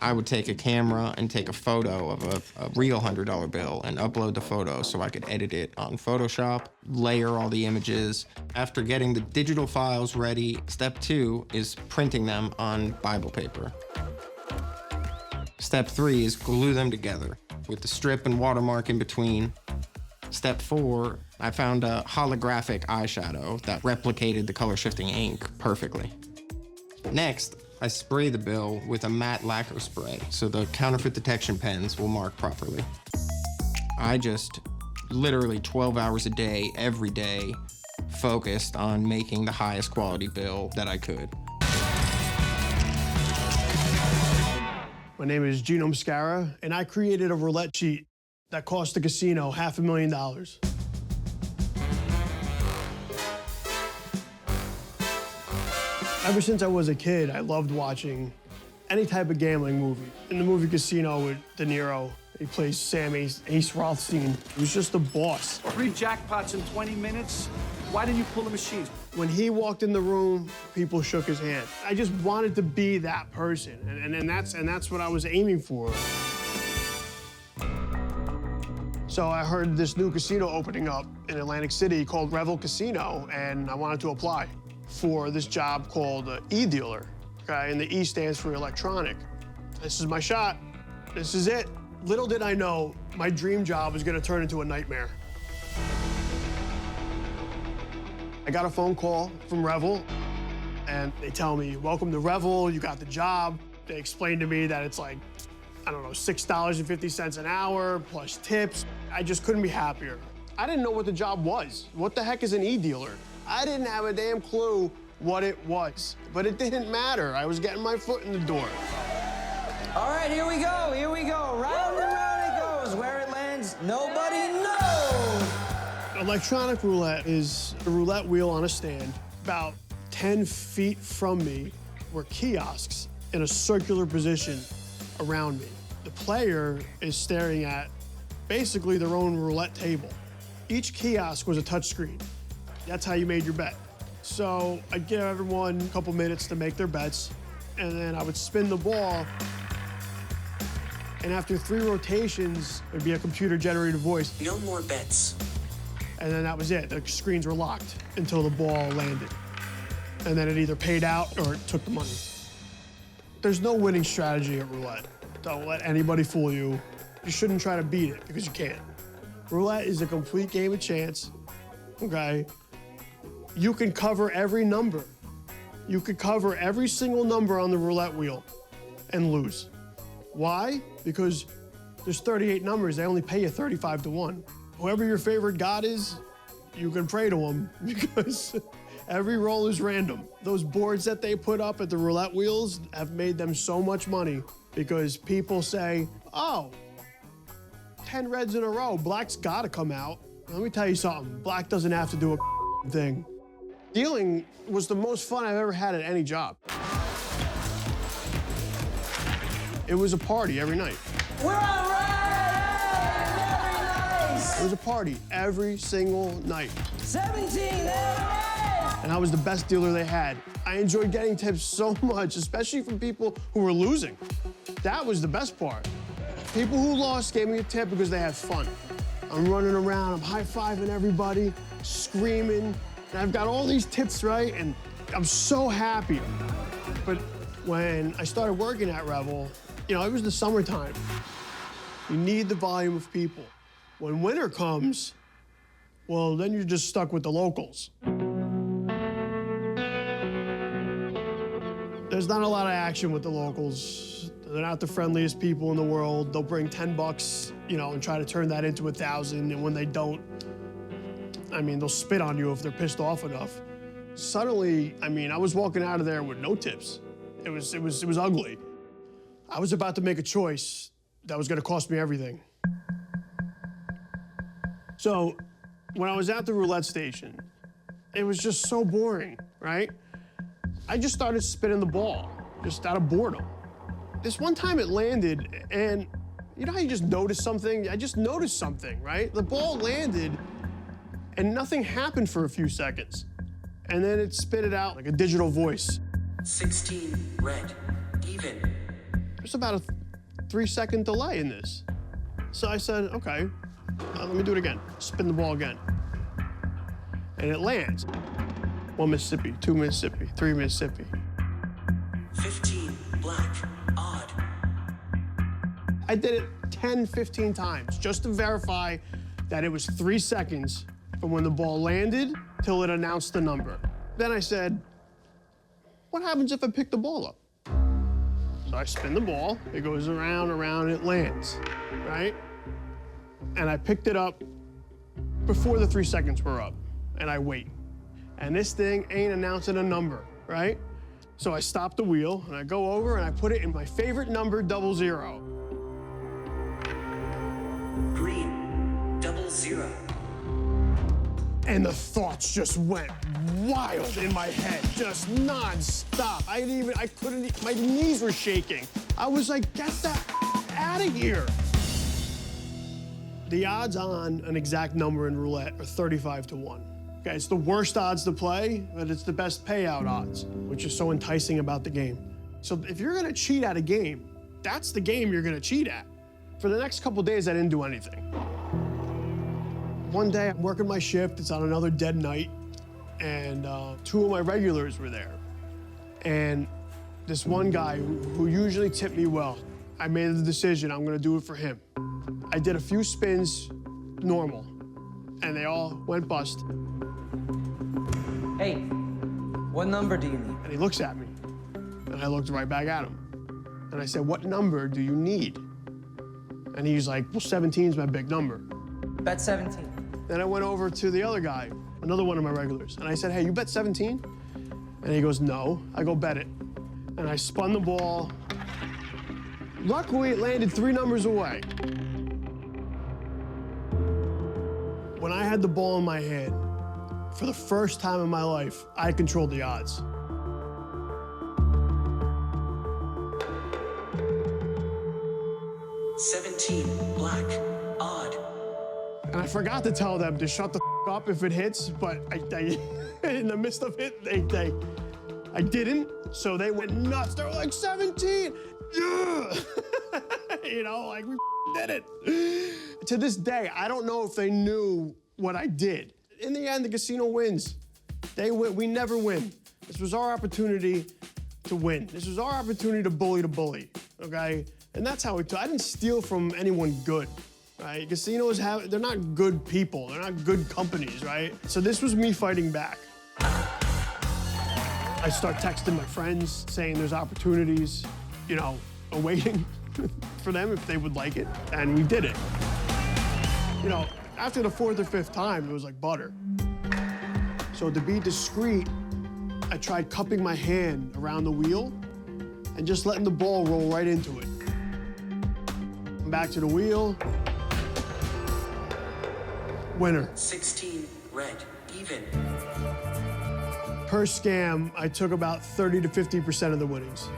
I would take a camera and take a photo of a real $100 bill and upload the photo so I could edit it on Photoshop, layer all the images. After getting the digital files ready, step 2 is printing them on Bible paper. Step 3 is glue them together with the strip and watermark in between. Step 4, I found a holographic eyeshadow that replicated the color shifting ink perfectly. Next, I spray the bill with a matte lacquer spray so the counterfeit detection pens will mark properly. I just literally 12 hours a day, every day, focused on making the highest quality bill that I could. My name is Gino Mascara, and I created a roulette cheat that cost the casino $500,000. Ever since I was a kid, I loved watching any type of gambling movie. In the movie Casino with De Niro, he plays Sam Ace Rothstein. He was just the boss. 3 jackpots in 20 minutes. Why didn't you pull the machines? When he walked in the room, people shook his hand. I just wanted to be that person, and that's what I was aiming for. So I heard this new casino opening up in Atlantic City called Revel Casino, and I wanted to apply for this job called e-dealer, okay? And the E stands for electronic. This is my shot. This is it. Little did I know, my dream job was gonna turn into a nightmare. I got a phone call from Revel, and they tell me, welcome to Revel, you got the job. They explained to me that it's like, I don't know, $6.50 an hour plus tips. I just couldn't be happier. I didn't know what the job was. What the heck is an e-dealer? I didn't have a damn clue what it was, but it didn't matter. I was getting my foot in the door. All right, here we go, here we go. Round and round it goes. Where it lands, nobody knows. Electronic roulette is a roulette wheel on a stand. About 10 feet from me were kiosks in a circular position around me. The player is staring at basically their own roulette table. Each kiosk was a touchscreen. That's how you made your bet. So I'd give everyone a couple minutes to make their bets, and then I would spin the ball, and after 3 rotations, there'd be a computer-generated voice. No more bets. And then that was it. The screens were locked until the ball landed. And then it either paid out or it took the money. There's no winning strategy at roulette. Don't let anybody fool you. You shouldn't try to beat it because you can't. Roulette is a complete game of chance, okay? You can cover every number. You could cover every single number on the roulette wheel and lose. Why? Because there's 38 numbers. They only pay you 35 to 1. Whoever your favorite god is, you can pray to him because every roll is random. Those boards that they put up at the roulette wheels have made them so much money because people say, oh, 10 reds in a row, black's gotta come out. Let me tell you something, black doesn't have to do a thing. Dealing was the most fun I've ever had at any job. It was a party every night. We're all right! Very nice! It was a party every single night. 17, And I was the best dealer they had. I enjoyed getting tips so much, especially from people who were losing. That was the best part. People who lost gave me a tip because they had fun. I'm running around, I'm high-fiving everybody, screaming, and I've got all these tips, right? And I'm so happy. But when I started working at Revel, you know, it was the summertime. You need the volume of people. When winter comes, well, then you're just stuck with the locals. There's not a lot of action with the locals. They're not the friendliest people in the world. They'll bring 10 bucks, you know, and try to turn that into 1,000. And when they don't, I mean, they'll spit on you if they're pissed off enough. Suddenly, I mean, I was walking out of there with no tips. It was ugly. I was about to make a choice that was gonna cost me everything. So when I was at the roulette station, it was just so boring, right? I just started spinning the ball, just out of boredom. This one time it landed, and you know how you just notice something? I just noticed something, right? The ball landed, and nothing happened for a few seconds. And then it spit it out like a digital voice. 16 red, even. There's about a 3-second delay in this. So I said, okay, let me do it again. Spin the ball again. And it lands. 1 Mississippi, 2 Mississippi, 3 Mississippi. 15, black, odd. I did it 10, 15 times just to verify that it was 3 seconds from when the ball landed till it announced the number. Then I said, what happens if I pick the ball up? So I spin the ball, it goes around, around, it lands, right? And I picked it up before the 3 seconds were up, and I wait. And this thing ain't announcing a number, right? So I stop the wheel, and I go over, and I put it in my favorite number, 00. Green, 00. And the thoughts just went wild in my head, just non-stop. I couldn't, my knees were shaking. I was like, get that out of here. The odds on an exact number in roulette are 35 to 1. Okay, it's the worst odds to play, but it's the best payout odds, which is so enticing about the game. So if you're gonna cheat at a game, that's the game you're gonna cheat at. For the next couple days, I didn't do anything. One day, I'm working my shift, it's on another dead night, and 2 of my regulars were there. And this one guy who usually tipped me well, I made the decision, I'm gonna do it for him. I did a few spins, normal, and they all went bust. Hey, what number do you need? And he looks at me, and I looked right back at him. And I said, what number do you need? And he's like, well, 17's my big number. Bet 17. Then I went over to the other guy, another one of my regulars, and I said, hey, you bet 17? And he goes, no. I go, bet it. And I spun the ball. Luckily, it landed 3 numbers away. When I had the ball in my hand, for the first time in my life, I controlled the odds. Black, odd. And I forgot to tell them to shut the up if it hits, but I in the midst of it, I didn't. So they went nuts. They were like, 17! Yeah! You know, like, we did it. To this day, I don't know if they knew what I did. In the end, the casino wins. They win. We never win. This was our opportunity to win. This was our opportunity to bully, okay? And that's how I didn't steal from anyone good, right? Casinos they're not good people. They're not good companies, right? So this was me fighting back. I start texting my friends saying there's opportunities, you know, awaiting for them if they would like it, and we did it. You know, after the 4th or 5th time, it was like butter. So to be discreet, I tried cupping my hand around the wheel and just letting the ball roll right into it. Back to the wheel. Winner. 16, red, even. Per scam, I took about 30 to 50% of the winnings.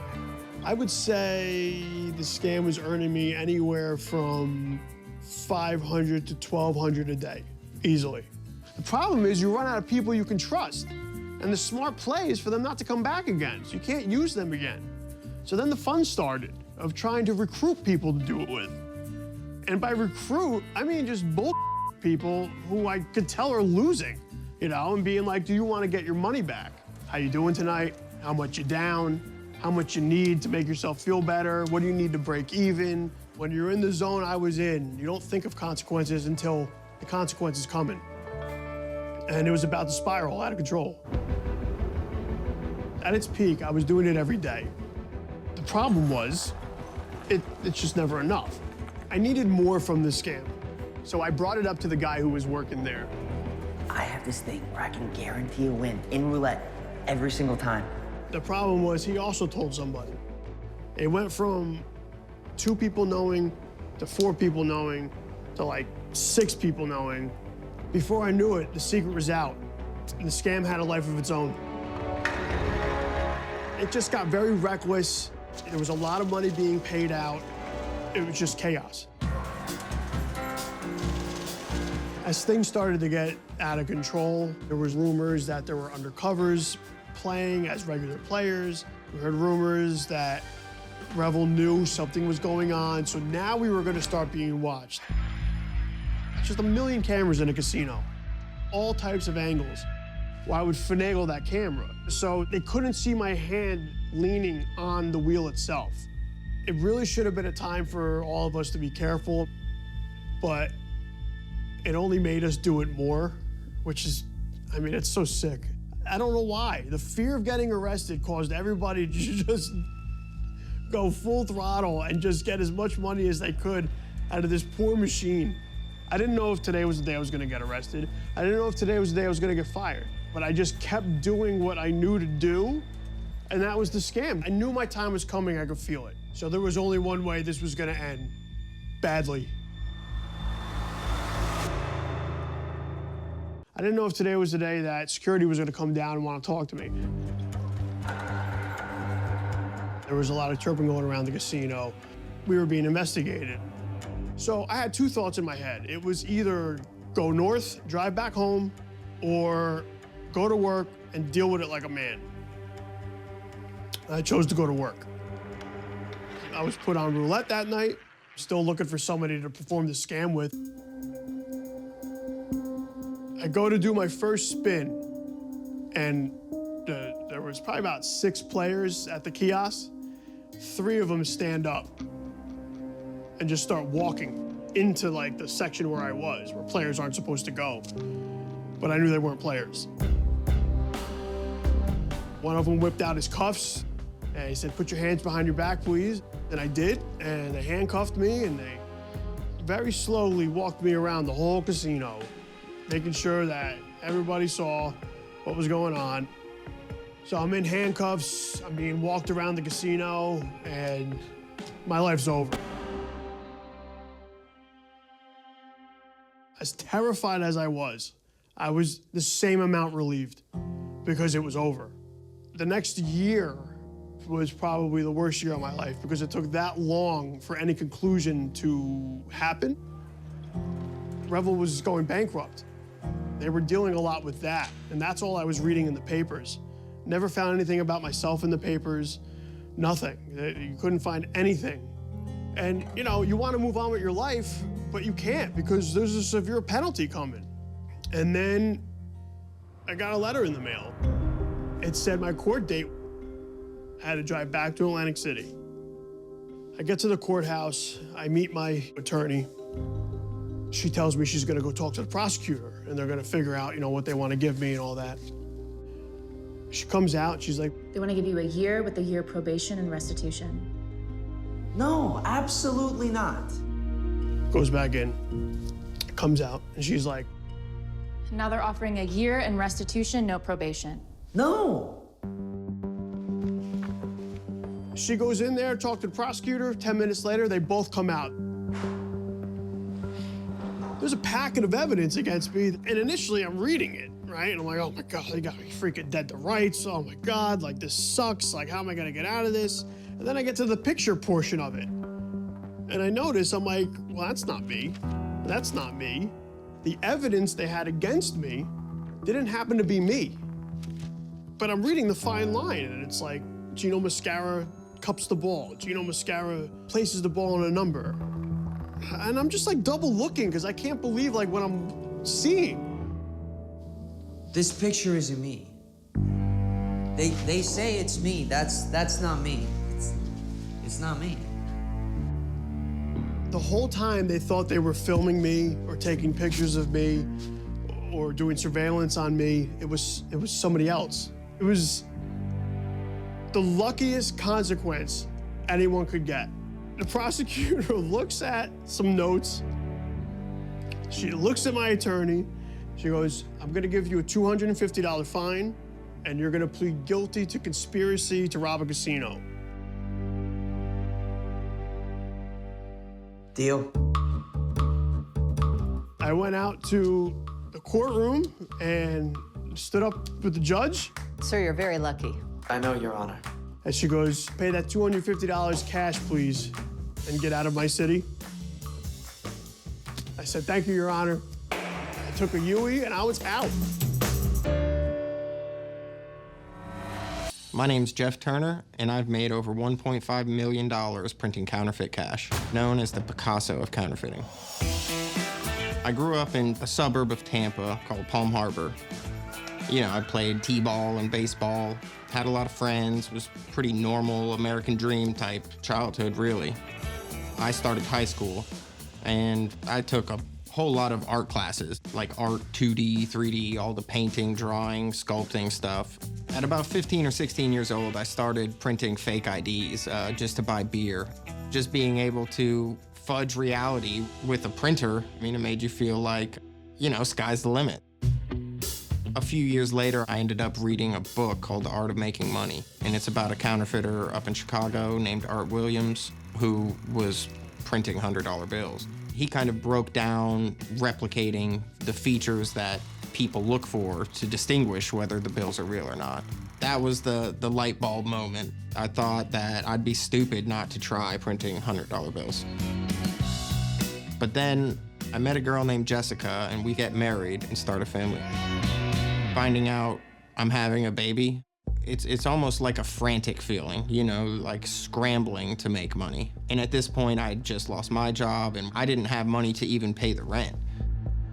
I would say the scam was earning me anywhere from $500 to $1,200 a day, easily. The problem is you run out of people you can trust. And the smart play is for them not to come back again, so you can't use them again. So then the fun started of trying to recruit people to do it with. And by recruit, I mean just bull people who I could tell are losing, you know, and being like, do you want to get your money back? How you doing tonight? How much you down? How much you need to make yourself feel better? What do you need to break even? When you're in the zone I was in, you don't think of consequences until the consequences coming. And it was about to spiral out of control. At its peak, I was doing it every day. The problem was, it's just never enough. I needed more from this scam. So I brought it up to the guy who was working there. I have this thing where I can guarantee a win in roulette every single time. The problem was he also told somebody. It went from 2 people knowing to 4 people knowing to like 6 people knowing. Before I knew it, the secret was out. And the scam had a life of its own. It just got very reckless. There was a lot of money being paid out. It was just chaos. As things started to get out of control, there was rumors that there were undercovers playing as regular players. We heard rumors that Revel knew something was going on, so now we were gonna start being watched. Just a million cameras in a casino, all types of angles. Well, I would finagle that camera. So they couldn't see my hand leaning on the wheel itself. It really should have been a time for all of us to be careful, but it only made us do it more, which is, I mean, it's so sick. I don't know why. The fear of getting arrested caused everybody to just go full throttle and just get as much money as they could out of this poor machine. I didn't know if today was the day I was gonna get arrested. I didn't know if today was the day I was gonna get fired. But I just kept doing what I knew to do, and that was the scam. I knew my time was coming, I could feel it. So there was only one way this was gonna end, badly. I didn't know if today was the day that security was gonna come down and wanna talk to me. There was a lot of chirping going around the casino. We were being investigated. So I had two thoughts in my head. It was either go north, drive back home, or go to work and deal with it like a man. I chose to go to work. I was put on roulette that night, still looking for somebody to perform the scam with. I go to do my first spin, and there was probably about 6 players at the kiosk. 3 of them stand up and just start walking into like the section where I was, where players aren't supposed to go. But I knew they weren't players. One of them whipped out his cuffs and he said, "Put your hands behind your back, please." And I did, and they handcuffed me and they very slowly walked me around the whole casino, making sure that everybody saw what was going on. So I'm in handcuffs, I'm being walked around the casino, and my life's over. As terrified as I was the same amount relieved because it was over. The next year was probably the worst year of my life because it took that long for any conclusion to happen. Revel was going bankrupt. They were dealing a lot with that, and that's all I was reading in the papers. Never found anything about myself in the papers, nothing. You couldn't find anything. And you know, you want to move on with your life, but you can't because there's a severe penalty coming. And then I got a letter in the mail. It said my court date. I had to drive back to Atlantic City. I get to the courthouse, I meet my attorney. She tells me she's gonna go talk to the prosecutor and they're gonna figure out, you know, what they want to give me and all that. She comes out, she's like, They want to give you a year with a year probation and restitution. No, absolutely not. goes back in, comes out, and she's like, Now they're offering a year and restitution, no probation. No. She goes in there, talk to the prosecutor. 10 minutes later, they both come out. There's a packet of evidence against me, and initially I'm reading it, right? And I'm like, oh my God, they got me freaking dead to rights. Oh my God, like this sucks. Like, how am I gonna get out of this? And then I get to the picture portion of it. And I notice, I'm like, well, that's not me. That's not me. The evidence they had against me didn't happen to be me. But I'm reading the fine line, and it's like, Gino Mascara cups the ball. Gino Mascara places the ball on a number. And I'm just like double looking because I can't believe like what I'm seeing. This picture isn't me. They say it's me. That's not me. It's not me. The whole time they thought they were filming me or taking pictures of me or doing surveillance on me. It was somebody else. It was the luckiest consequence anyone could get. The prosecutor looks at some notes. She looks at my attorney. She goes, I'm gonna give you a $250 fine, and you're gonna plead guilty to conspiracy to rob a casino. Deal. I went out to the courtroom and stood up with the judge. Sir, you're very lucky. I know, Your Honor. And she goes, pay that $250 cash, please, and get out of my city. I said, thank you, Your Honor. I took a Yui and I was out. My name's Jeff Turner, and I've made over $1.5 million printing counterfeit cash, known as the Picasso of counterfeiting. I grew up in a suburb of Tampa called Palm Harbor. You know, I played t-ball and baseball, had a lot of friends, was pretty normal American dream type childhood, really. I started high school, and I took a whole lot of art classes, like art 2D, 3D, all the painting, drawing, sculpting stuff. At about 15 or 16 years old, I started printing fake IDs just to buy beer. Just being able to fudge reality with a printer, I mean, it made you feel like, you know, sky's the limit. A few years later, I ended up reading a book called The Art of Making Money, and it's about a counterfeiter up in Chicago named Art Williams who was printing $100 bills. He kind of broke down replicating the features that people look for to distinguish whether the bills are real or not. That was the light bulb moment. I thought that I'd be stupid not to try printing $100 bills. But then I met a girl named Jessica, and we get married and start a family. Finding out I'm having a baby, it's almost like a frantic feeling, you know, like scrambling to make money. And at this point, I had just lost my job, and I didn't have money to even pay the rent.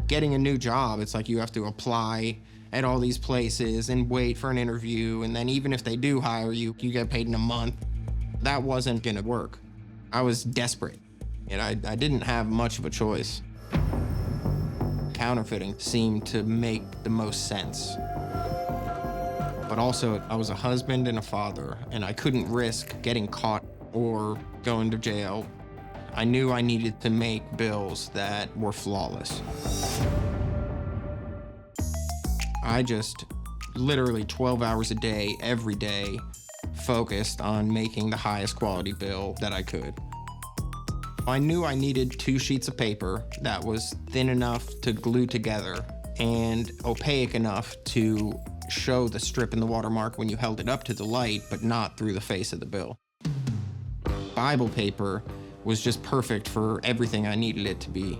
Getting a new job, it's like you have to apply at all these places and wait for an interview, and then even if they do hire you, you get paid in a month. That wasn't gonna work. I was desperate, and I didn't have much of a choice. Counterfeiting seemed to make the most sense. But also, I was a husband and a father, and I couldn't risk getting caught or going to jail. I knew I needed to make bills that were flawless. I just literally 12 hours a day, every day, focused on making the highest quality bill that I could. I knew I needed 2 sheets of paper that was thin enough to glue together and opaque enough to show the strip and the watermark when you held it up to the light, but not through the face of the bill. Bible paper was just perfect for everything I needed it to be.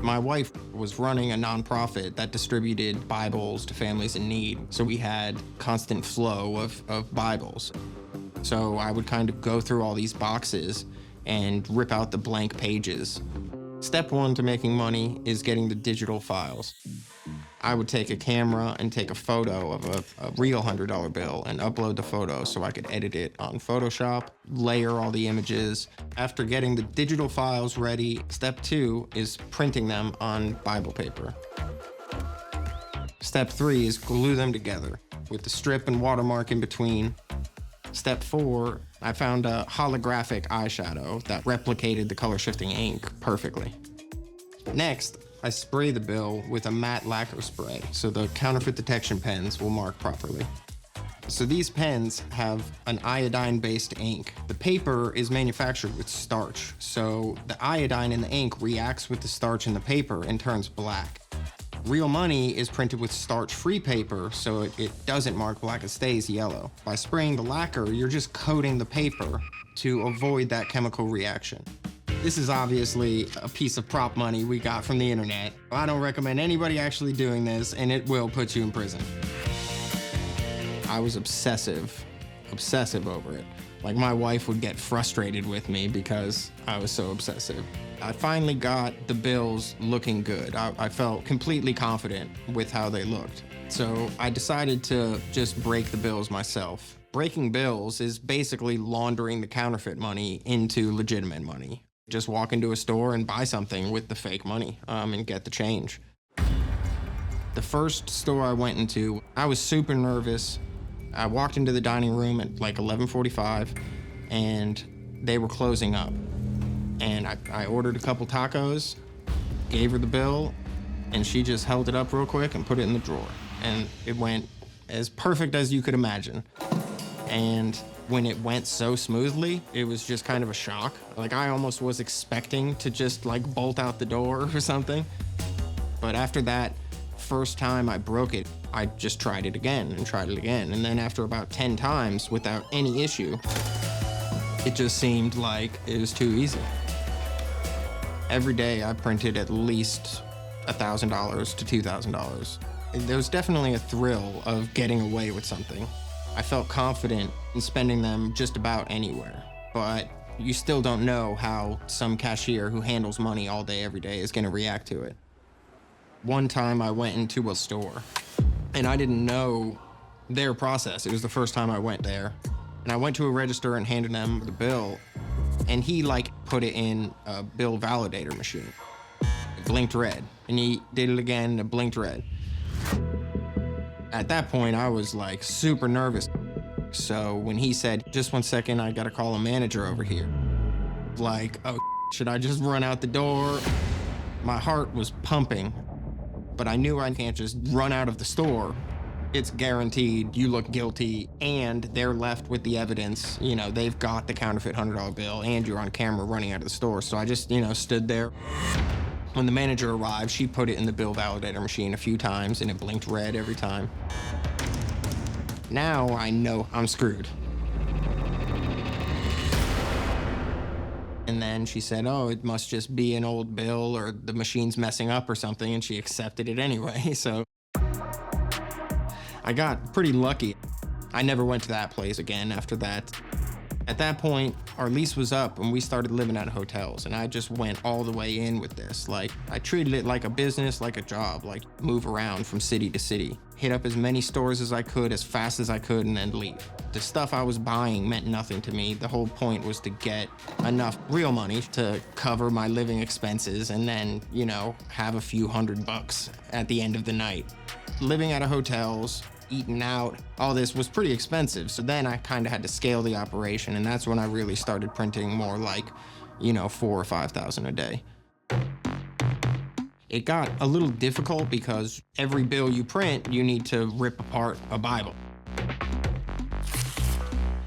My wife was running a nonprofit that distributed Bibles to families in need, so we had constant flow of Bibles. So I would kind of go through all these boxes and rip out the blank pages. Step 1 to making money is getting the digital files. I would take a camera and take a photo of a real $100 bill and upload the photo so I could edit it on Photoshop, layer all the images. After getting the digital files ready, step 2 is printing them on Bible paper. Step 3 is glue them together with the strip and watermark in between. Step 4, I found a holographic eyeshadow that replicated the color shifting ink perfectly. Next, I spray the bill with a matte lacquer spray so the counterfeit detection pens will mark properly. So these pens have an iodine-based ink. The paper is manufactured with starch, so the iodine in the ink reacts with the starch in the paper and turns black. Real money is printed with starch-free paper, so it doesn't mark black, it stays yellow. By spraying the lacquer, you're just coating the paper to avoid that chemical reaction. This is obviously a piece of prop money we got from the internet. I don't recommend anybody actually doing this, and it will put you in prison. I was obsessive over it. Like, my wife would get frustrated with me because I was so obsessive. I finally got the bills looking good. I felt completely confident with how they looked. So I decided to just break the bills myself. Breaking bills is basically laundering the counterfeit money into legitimate money. Just walk into a store and buy something with the fake money and get the change. The first store I went into, I was super nervous. I walked into the dining room at like 11:45 and they were closing up. And I ordered a couple tacos, gave her the bill, and she just held it up real quick and put it in the drawer. And it went as perfect as you could imagine. And when it went so smoothly, it was just kind of a shock. Like, I almost was expecting to just like bolt out the door or something. But after that first time I broke it, I just tried it again and tried it again. And then after about 10 times without any issue, it just seemed like it was too easy. Every day I printed at least $1,000 to $2,000. There was definitely a thrill of getting away with something. I felt confident in spending them just about anywhere, but you still don't know how some cashier who handles money all day, every day is gonna react to it. One time I went into a store and I didn't know their process. It was the first time I went there. And I went to a register and handed him the bill, and he put it in a bill validator machine. It blinked red, and he did it again, and it blinked red. At that point, I was super nervous. So when he said, "Just 1 second, I gotta call a manager over here," oh, should I just run out the door? My heart was pumping, but I knew I can't just run out of the store. It's guaranteed you look guilty, and they're left with the evidence. They've got the counterfeit $100 bill, and you're on camera running out of the store. So I just, stood there. When the manager arrived, she put it in the bill validator machine a few times, and it blinked red every time. Now I know I'm screwed. And then she said, "Oh, it must just be an old bill, or the machine's messing up or something," and she accepted it anyway, so. I got pretty lucky. I never went to that place again after that. At that point, our lease was up and we started living at hotels, and I just went all the way in with this. I treated it like a business, like a job, move around from city to city, hit up as many stores as I could, as fast as I could, and then leave. The stuff I was buying meant nothing to me. The whole point was to get enough real money to cover my living expenses and then, have a few $100 at the end of the night. Living at hotels, eating out, all this was pretty expensive. So then I kind of had to scale the operation, and that's when I really started printing more $4,000 or $5,000 a day. It got a little difficult because every bill you print, you need to rip apart a Bible.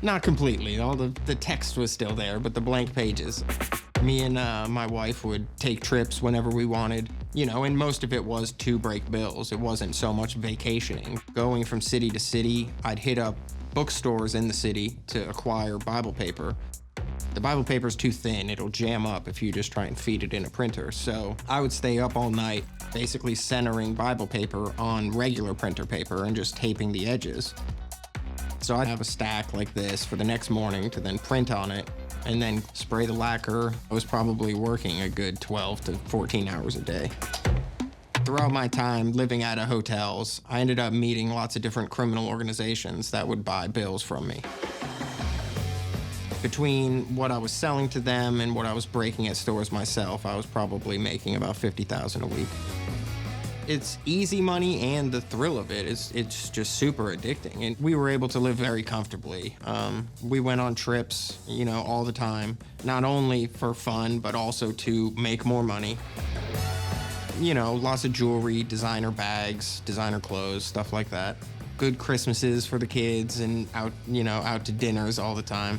Not completely, all the text was still there, but the blank pages. Me and my wife would take trips whenever we wanted, and most of it was to break bills. It wasn't so much vacationing. Going from city to city, I'd hit up bookstores in the city to acquire Bible paper. The Bible paper's too thin. It'll jam up if you just try and feed it in a printer. So I would stay up all night, basically centering Bible paper on regular printer paper and just taping the edges. So I'd have a stack like this for the next morning to then print on it and then spray the lacquer. I was probably working a good 12 to 14 hours a day. Throughout my time living out of hotels, I ended up meeting lots of different criminal organizations that would buy bills from me. Between what I was selling to them and what I was breaking at stores myself, I was probably making about $50,000 a week. It's easy money, and the thrill of it it's just super addicting. And we were able to live very comfortably. We went on trips, all the time, not only for fun, but also to make more money. Lots of jewelry, designer bags, designer clothes, stuff like that. Good Christmases for the kids, and out to dinners all the time.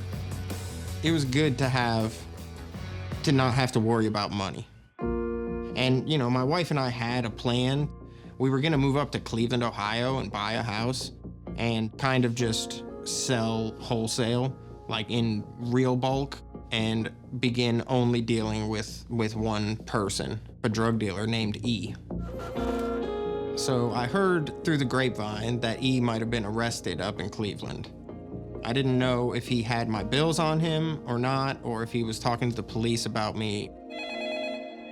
It was good to not have to worry about money. And, my wife and I had a plan. We were gonna move up to Cleveland, Ohio and buy a house and kind of just sell wholesale, in real bulk, and begin only dealing with one person, a drug dealer named E. So I heard through the grapevine that E might have been arrested up in Cleveland. I didn't know if he had my bills on him or not, or if he was talking to the police about me.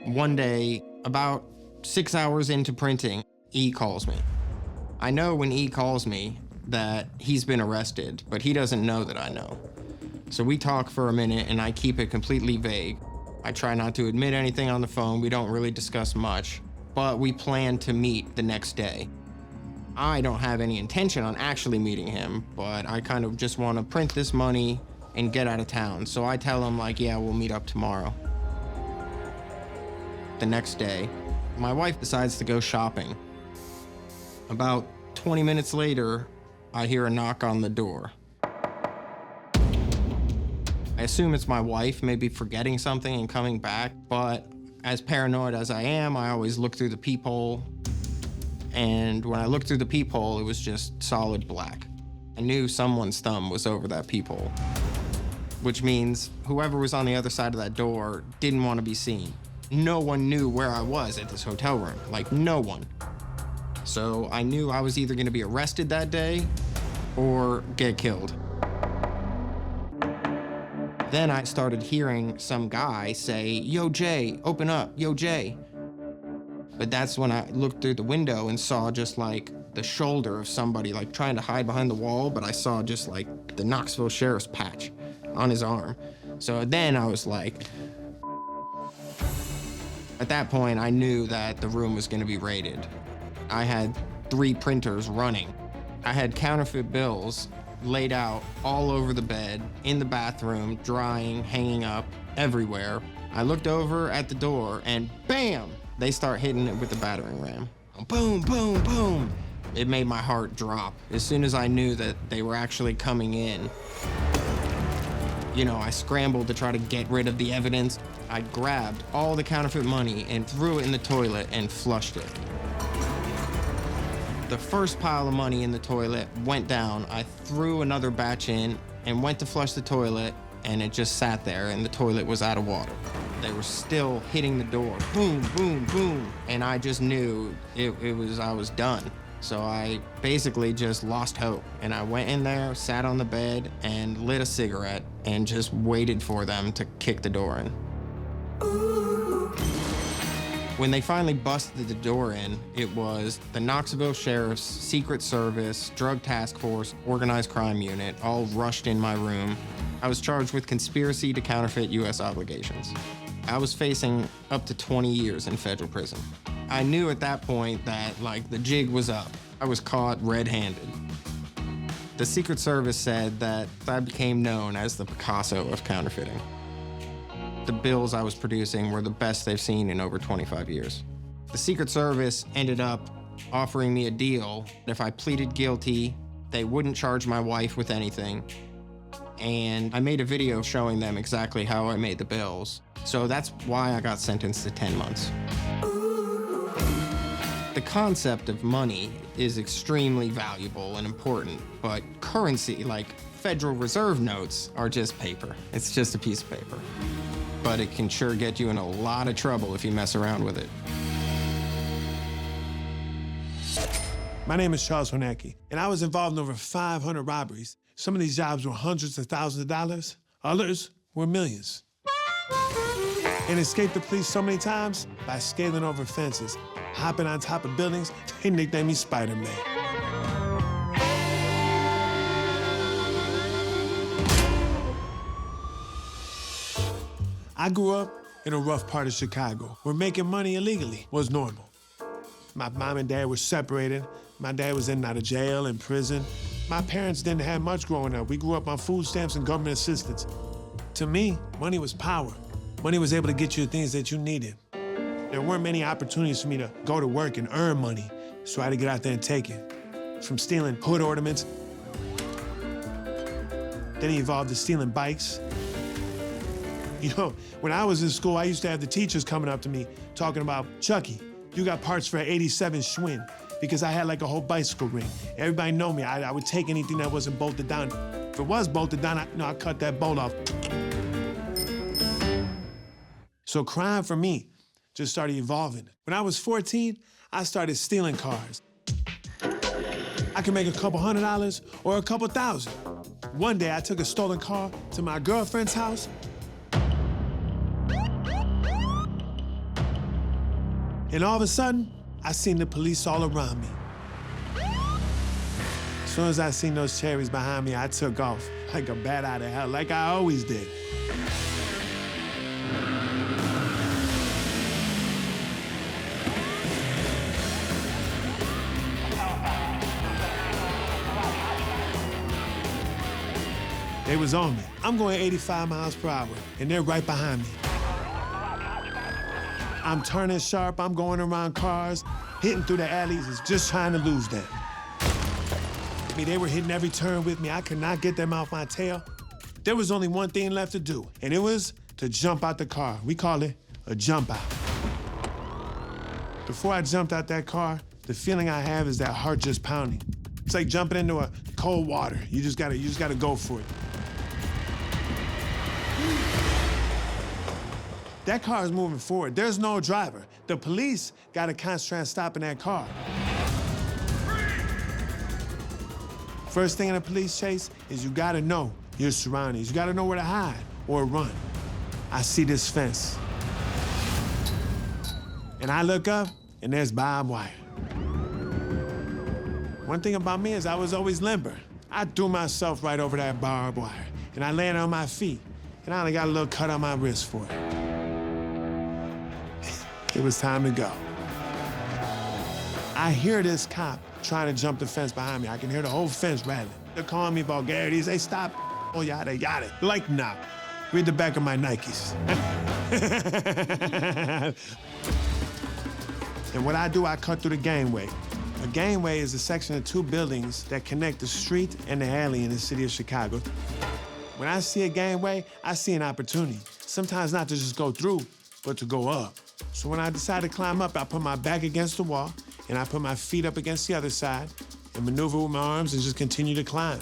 One day, about 6 hours into printing, E calls me. I know when E calls me that he's been arrested, but he doesn't know that I know. So we talk for a minute, and I keep it completely vague. I try not to admit anything on the phone. We don't really discuss much, but we plan to meet the next day. I don't have any intention on actually meeting him, but I kind of just want to print this money and get out of town. So I tell him, yeah, we'll meet up tomorrow. The next day, my wife decides to go shopping. About 20 minutes later, I hear a knock on the door. I assume it's my wife, maybe forgetting something and coming back, but as paranoid as I am, I always look through the peephole. And when I looked through the peephole, it was just solid black. I knew someone's thumb was over that peephole, which means whoever was on the other side of that door didn't want to be seen. No one knew where I was at this hotel room, no one. So I knew I was either gonna be arrested that day or get killed. Then I started hearing some guy say, "Yo, Jay, open up, yo, Jay." But that's when I looked through the window and saw just like the shoulder of somebody like trying to hide behind the wall, but I saw just like the Knoxville Sheriff's patch on his arm. So then I was like, at that point, I knew that the room was gonna be raided. I had 3 printers running. I had counterfeit bills laid out all over the bed, in the bathroom, drying, hanging up, everywhere. I looked over at the door and bam, they start hitting it with the battering ram. Boom, boom, boom. It made my heart drop. As soon as I knew that they were actually coming in, you know, I scrambled to try to get rid of the evidence. I grabbed all the counterfeit money and threw it in the toilet and flushed it. The first pile of money in the toilet went down. I threw another batch in and went to flush the toilet, and it just sat there, and the toilet was out of water. They were still hitting the door, boom, boom, boom, and I just knew I was done. So I basically just lost hope, and I went in there, sat on the bed, and lit a cigarette, and just waited for them to kick the door in. When they finally busted the door in, it was the Knoxville Sheriff's Secret Service, Drug Task Force, Organized Crime Unit, all rushed in my room. I was charged with conspiracy to counterfeit U.S. obligations. I was facing up to 20 years in federal prison. I knew at that point that, like, the jig was up. I was caught red-handed. The Secret Service said that I became known as the Picasso of counterfeiting. The bills I was producing were the best they've seen in over 25 years. The Secret Service ended up offering me a deal. If I pleaded guilty, they wouldn't charge my wife with anything. And I made a video showing them exactly how I made the bills. So that's why I got sentenced to 10 months. The concept of money is extremely valuable and important, but currency, like Federal Reserve notes, are just paper. It's just a piece of paper. But it can sure get you in a lot of trouble if you mess around with it. My name is Charles Hornacki, and I was involved in over 500 robberies. Some of these jobs were hundreds of thousands of dollars. Others were millions. And escaped the police so many times by scaling over fences, hopping on top of buildings. They nicknamed me Spider-Man. I grew up in a rough part of Chicago where making money illegally was normal. My mom and dad were separated. My dad was in and out of jail and prison. My parents didn't have much growing up. We grew up on food stamps and government assistance. To me, money was power. Money was able to get you the things that you needed. There weren't many opportunities for me to go to work and earn money, so I had to get out there and take it. From stealing hood ornaments, then it evolved to stealing bikes. You know, when I was in school, I used to have the teachers coming up to me talking about, "Chucky, you got parts for an 87 Schwinn," because I had like a whole bicycle ring. Everybody know me. I would take anything that wasn't bolted down. If it was bolted down, I'd cut that bolt off. So crime for me just started evolving. When I was 14, I started stealing cars. I could make a couple $100 or a couple thousand. One day, I took a stolen car to my girlfriend's house. And all of a sudden, I seen the police all around me. As soon as I seen those cherries behind me, I took off like a bat out of hell, like I always did. They was on me. I'm going 85 miles per hour, and they're right behind me. I'm turning sharp, I'm going around cars, hitting through the alleys, just trying to lose them. I mean, they were hitting every turn with me. I could not get them off my tail. There was only one thing left to do, and it was to jump out the car. We call it a jump out. Before I jumped out that car, the feeling I have is that heart just pounding. It's like jumping into a cold water. You just gotta go for it. That car is moving forward. There's no driver. The police got to concentrate on stopping that car. First thing in a police chase is you gotta know your surroundings. You gotta know where to hide or run. I see this fence. And I look up, and there's barbed wire. One thing about me is I was always limber. I threw myself right over that barbed wire, and I landed on my feet, and I only got a little cut on my wrist for it. It was time to go. I hear this cop trying to jump the fence behind me. I can hear the whole fence rattling. They're calling me vulgarities. They stop. Oh, yada, yada. Like, nah. Read the back of my Nikes. And what I do, I cut through the gangway. A gangway is a section of 2 buildings that connect the street and the alley in the city of Chicago. When I see a gangway, I see an opportunity. Sometimes not to just go through, but to go up. So when I decide to climb up, I put my back against the wall, and I put my feet up against the other side, and maneuver with my arms and just continue to climb.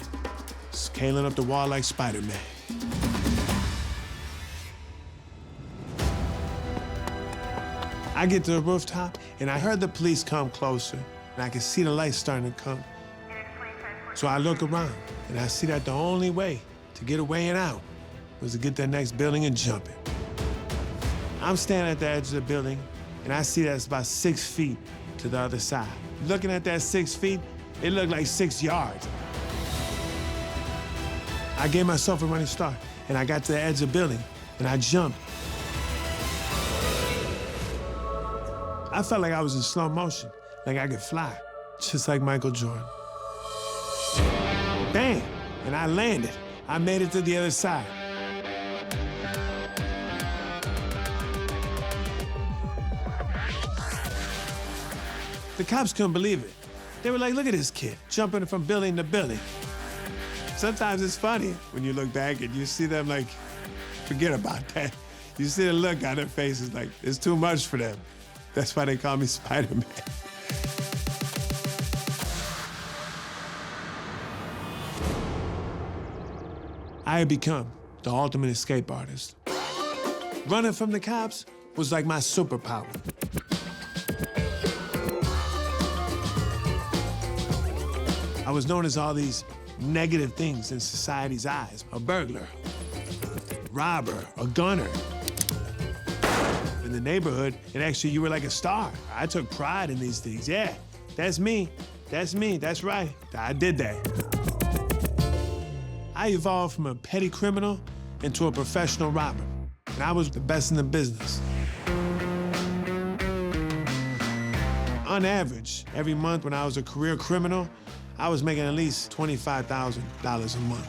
Scaling up the wall like Spider-Man. I get to the rooftop, and I heard the police come closer, and I can see the lights starting to come. So I look around, and I see that the only way to get away and out was to get to the next building and jump it. I'm standing at the edge of the building, and I see that it's about 6 feet to the other side. Looking at that 6 feet, it looked like 6 yards. I gave myself a running start, and I got to the edge of the building, and I jumped. I felt like I was in slow motion, like I could fly, just like Michael Jordan. Bam! And I landed. I made it to the other side. The cops couldn't believe it. They were like, look at this kid, jumping from building to building. Sometimes it's funny when you look back and you see them like, forget about that. You see the look on their faces like, it's too much for them. That's why they call me Spider-Man. I had become the ultimate escape artist. Running from the cops was like my superpower. I was known as all these negative things in society's eyes. A burglar, robber, a gunner. In the neighborhood, and actually you were like a star. I took pride in these things. Yeah, that's me, that's right. I did that. I evolved from a petty criminal into a professional robber, and I was the best in the business. On average, every month when I was a career criminal, I was making at least $25,000 a month.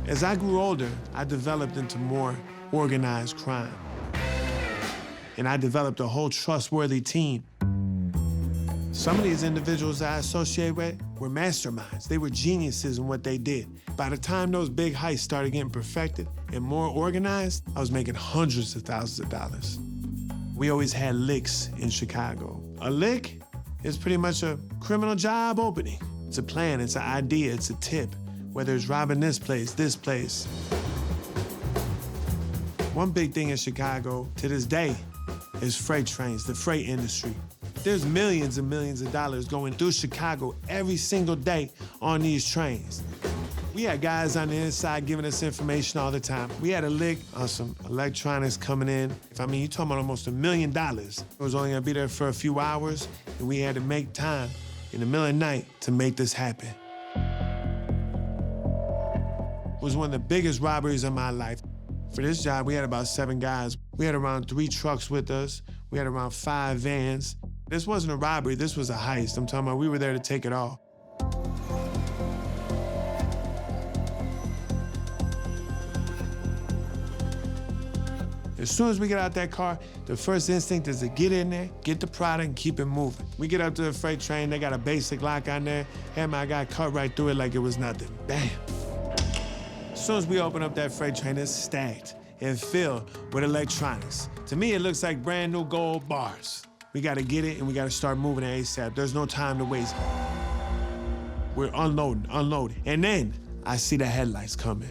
As I grew older, I developed into more organized crime. And I developed a whole trustworthy team. Some of these individuals that I associate with were masterminds. They were geniuses in what they did. By the time those big heists started getting perfected and more organized, I was making hundreds of thousands of dollars. We always had licks in Chicago. A lick is pretty much a criminal job opening. It's a plan, it's an idea, it's a tip, whether it's robbing this place. One big thing in Chicago to this day is freight trains, the freight industry. There's millions and millions of dollars going through Chicago every single day on these trains. We had guys on the inside giving us information all the time. We had a lick on some electronics coming in. I mean, you're talking about almost $1 million. It was only gonna be there for a few hours, and we had to make time in the middle of the night to make this happen. It was one of the biggest robberies of my life. For this job, we had about 7 guys. We had around 3 trucks with us. We had around 5 vans. This wasn't a robbery, this was a heist. I'm talking about we were there to take it all. As soon as we get out that car, the first instinct is to get in there, get the product, and keep it moving. We get up to the freight train, they got a basic lock on there. Had my guy cut right through it like it was nothing. Bam. As soon as we open up that freight train, it's stacked and filled with electronics. To me, it looks like brand new gold bars. We gotta get it and we gotta start moving it ASAP. There's no time to waste. We're unloading. And then I see the headlights coming.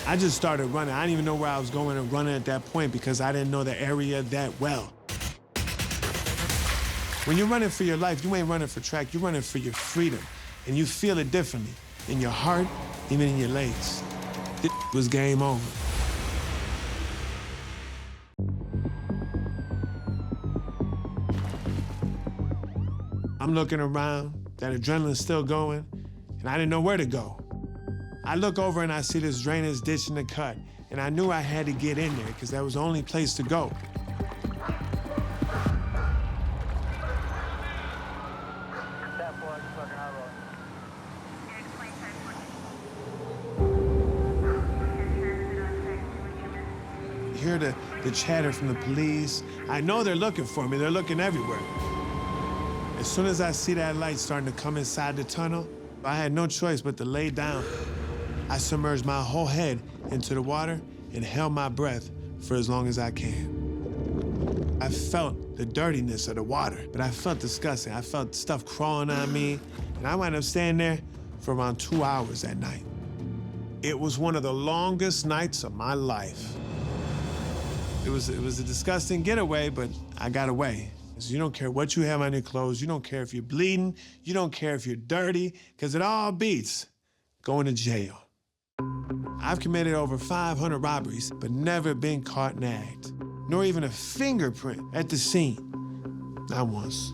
I just started running. I didn't even know where I was going and running at that point because I didn't know the area that well. When you're running for your life, you ain't running for track, you're running for your freedom. And you feel it differently in your heart, even in your legs. This was game over. I'm looking around, that adrenaline's still going, and I didn't know where to go. I look over and I see this drainage ditch in the cut, and I knew I had to get in there because that was the only place to go. You hear the chatter from the police. I know they're looking for me. They're looking everywhere. As soon as I see that light starting to come inside the tunnel, I had no choice but to lay down. I submerged my whole head into the water and held my breath for as long as I can. I felt the dirtiness of the water, but I felt disgusting. I felt stuff crawling on me, and I wound up staying there for around 2 hours that night. It was one of the longest nights of my life. It was a disgusting getaway, but I got away. So you don't care what you have on your clothes, you don't care if you're bleeding, you don't care if you're dirty, because it all beats going to jail. I've committed over 500 robberies, but never been caught nagged, nor even a fingerprint at the scene, not once.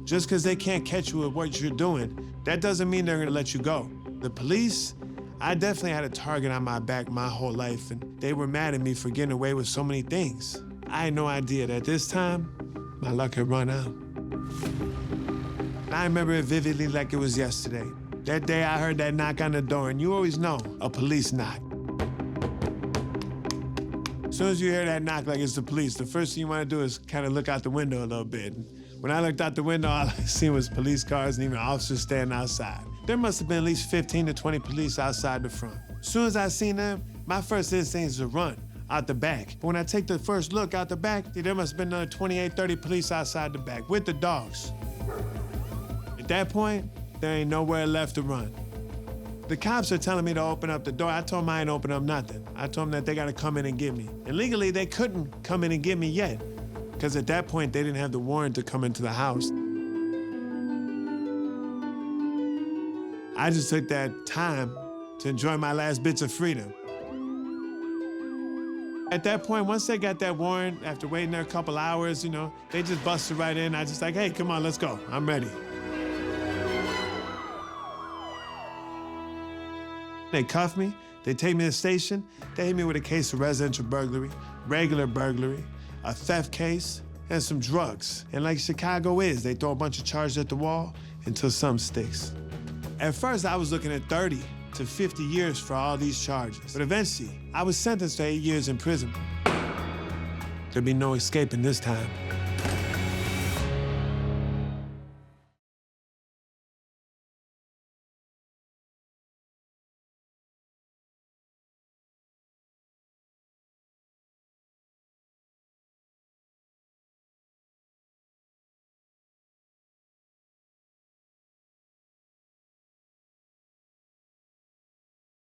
Just because they can't catch you with what you're doing, that doesn't mean they're gonna let you go. The police, I definitely had a target on my back my whole life, and they were mad at me for getting away with so many things. I had no idea that this time, my luck had run out. I remember it vividly like it was yesterday. That day I heard that knock on the door, and you always know a police knock. As soon as you hear that knock like it's the police, the first thing you want to do is kind of look out the window a little bit. When I looked out the window, all I seen was police cars and even officers standing outside. There must have been at least 15 to 20 police outside the front. As soon as I seen them, my first instinct is to run out the back. But when I take the first look out the back, there must have been another 28, 30 police outside the back with the dogs. At that point, there ain't nowhere left to run. The cops are telling me to open up the door. I told them I ain't open up nothing. I told them that they gotta come in and get me. And legally, they couldn't come in and get me yet, because at that point, they didn't have the warrant to come into the house. I just took that time to enjoy my last bits of freedom. At that point, once they got that warrant, after waiting there a couple hours, they just busted right in. I just like, hey, come on, let's go. I'm ready. They cuff me, they take me to the station, they hit me with a case of residential burglary, regular burglary, a theft case, and some drugs. And like Chicago is, they throw a bunch of charges at the wall until something sticks. At first, I was looking at 30 to 50 years for all these charges. But eventually, I was sentenced to 8 years in prison. There'd be no escaping this time.